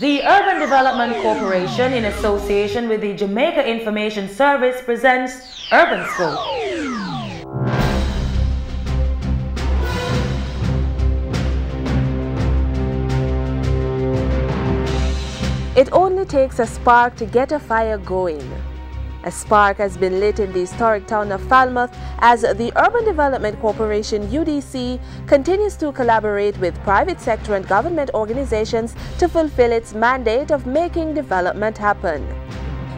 The Urban Development Corporation, in association with the Jamaica Information Service, presents Urban Scope. It only takes a spark to get a fire going. A spark has been lit in the historic town of Falmouth as the Urban Development Corporation UDC continues to collaborate with private sector and government organizations to fulfill its mandate of making development happen.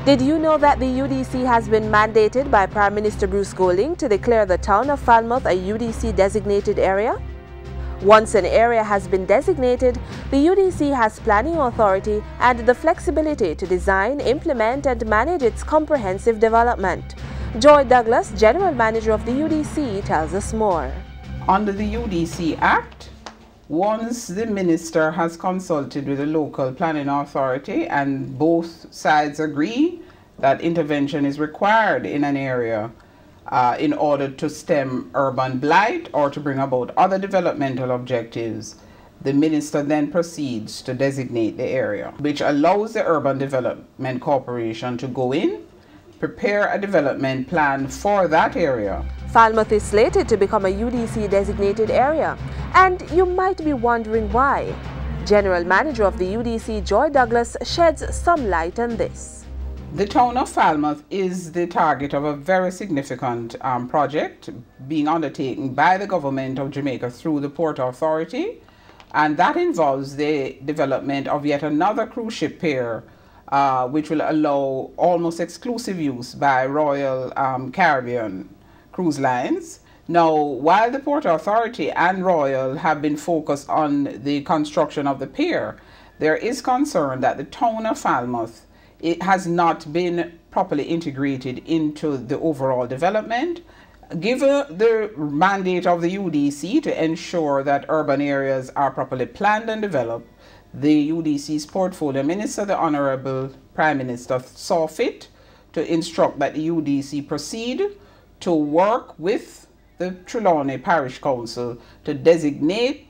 Did you know that the UDC has been mandated by Prime Minister Bruce Golding to declare the town of Falmouth a UDC designated area? Once an area has been designated, the UDC has planning authority and the flexibility to design, implement and manage its comprehensive development. Joy Douglas, General Manager of the UDC, tells us more. Under the UDC Act, once the Minister has consulted with the local planning authority and both sides agree that intervention is required in an area, in order to stem urban blight or to bring about other developmental objectives, the Minister then proceeds to designate the area, which allows the Urban Development Corporation to go in, prepare a development plan for that area. Falmouth is slated to become a UDC designated area, and you might be wondering why. General Manager of the UDC, Joy Douglas, sheds some light on this. The town of Falmouth is the target of a very significant project being undertaken by the government of Jamaica through the Port Authority, and that involves the development of yet another cruise ship pier, which will allow almost exclusive use by Royal Caribbean Cruise Lines. Now, while the Port Authority and Royal have been focused on the construction of the pier, there is concern that the town of Falmouth has not been properly integrated into the overall development. Given the mandate of the UDC to ensure that urban areas are properly planned and developed, the UDC's portfolio minister, the Honorable Prime Minister, saw fit to instruct that the UDC proceed to work with the Trelawney Parish Council to designate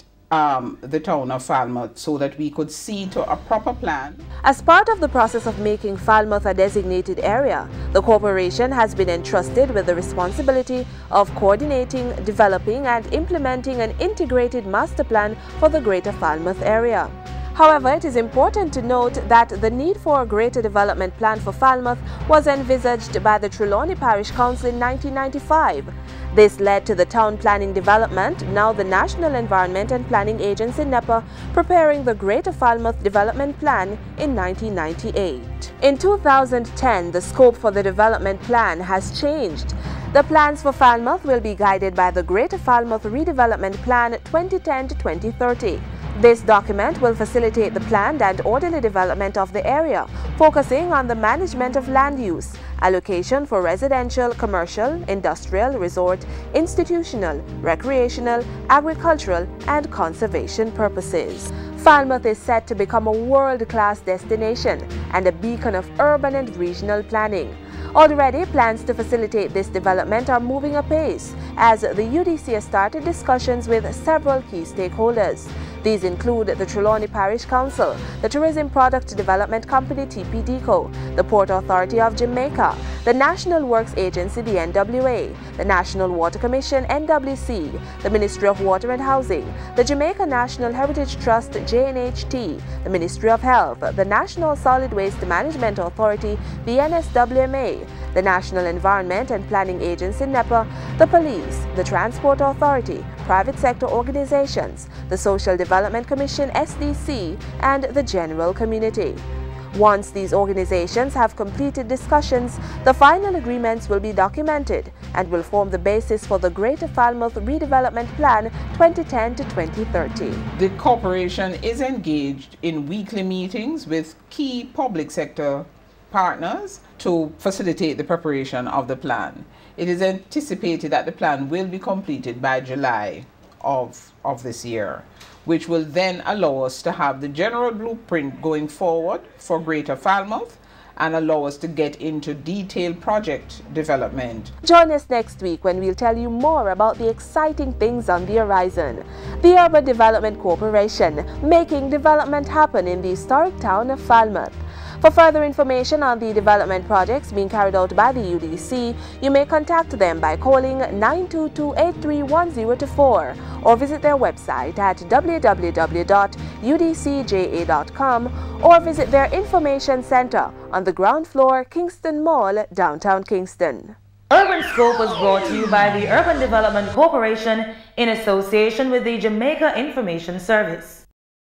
the town of Falmouth so that we could see to a proper plan. As part of the process of making Falmouth a designated area, the corporation has been entrusted with the responsibility of coordinating, developing and implementing an integrated master plan for the Greater Falmouth area. However, it is important to note that the need for a greater development plan for Falmouth was envisaged by the Trelawney Parish Council in 1995. This led to the Town Planning Development, now the National Environment and Planning Agency NEPA, preparing the Greater Falmouth Development Plan in 1998. In 2010, the scope for the development plan has changed. The plans for Falmouth will be guided by the Greater Falmouth Redevelopment Plan 2010 to 2030. This document will facilitate the planned and orderly development of the area, focusing on the management of land use, allocation for residential, commercial, industrial, resort, institutional, recreational, agricultural, and conservation purposes. Falmouth is set to become a world-class destination and a beacon of urban and regional planning. Already, plans to facilitate this development are moving apace as the UDC has started discussions with several key stakeholders. These include the Trelawney Parish Council, the Tourism Product Development Company TPDCO, the Port Authority of Jamaica, the National Works Agency the NWA, the National Water Commission NWC, the Ministry of Water and Housing, the Jamaica National Heritage Trust JNHT, the Ministry of Health, the National Solid Waste Management Authority the NSWMA, the National Environment and Planning Agency NEPA, the Police, the Transport Authority, private sector organizations, the Social Development Commission SDC, and the general community. Once these organizations have completed discussions, the final agreements will be documented and will form the basis for the Greater Falmouth Redevelopment Plan 2010 to 2030. The corporation is engaged in weekly meetings with key public sector partners to facilitate the preparation of the plan. It is anticipated that the plan will be completed by July of this year, which will then allow us to have the general blueprint going forward for Greater Falmouth and allow us to get into detailed project development. Join us next week when we'll tell you more about the exciting things on the horizon. The Urban Development Corporation, making development happen in the historic town of Falmouth. For further information on the development projects being carried out by the UDC, you may contact them by calling 922-831-024 or visit their website at www.udcja.com or visit their information center on the ground floor, Kingston Mall, downtown Kingston. Urban Scope was brought to you by the Urban Development Corporation in association with the Jamaica Information Service.